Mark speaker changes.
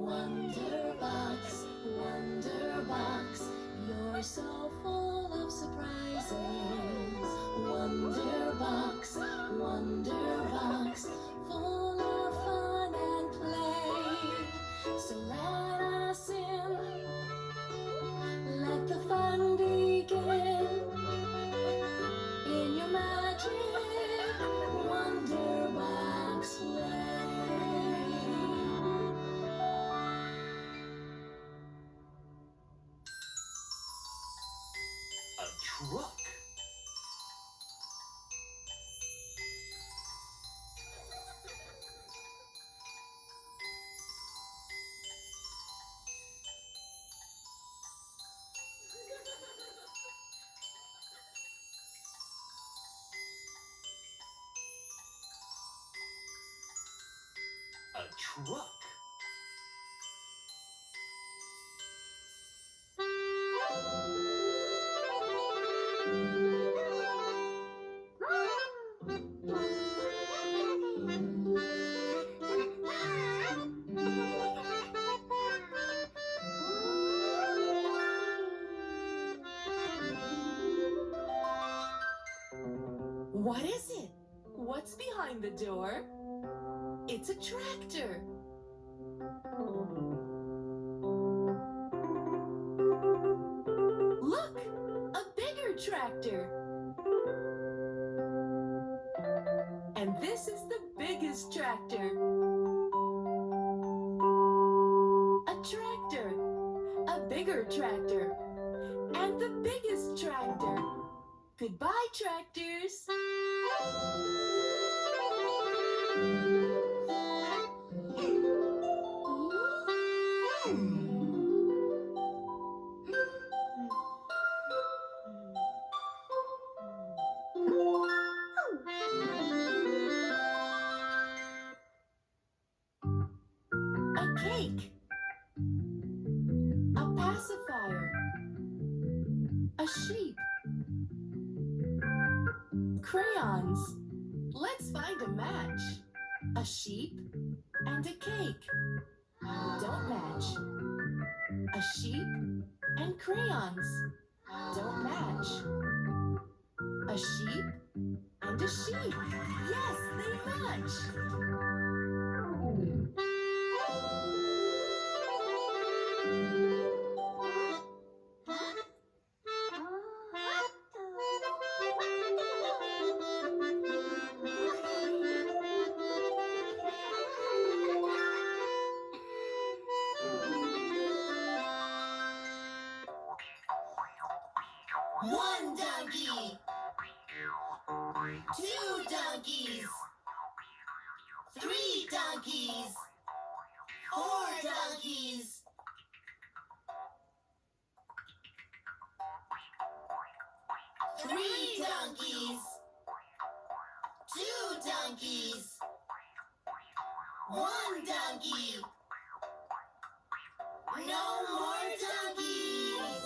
Speaker 1: Wonderbox, Wonderbox, you're so full of surprises. Wonderbox, Wonderbox, full of fun and play. So let us in, let the fun begin. In your magic Wonderbox play.
Speaker 2: A truck. A truck.
Speaker 1: What is it? What's behind the door? It's a tractor. Look, a bigger tractor. And this is the biggest tractor. A tractor, a bigger tractor, and the biggest tractor. Goodbye, tractors. A cake. A pacifier. A sheep. Crayons. Let's find a match. A sheep and a cake don't match. A sheep and crayons don't match. A sheep and a sheep. Yes, they match. One donkey. Two donkeys. Three donkeys. Four donkeys. Three donkeys. Two donkeys. One donkey. No more donkeys.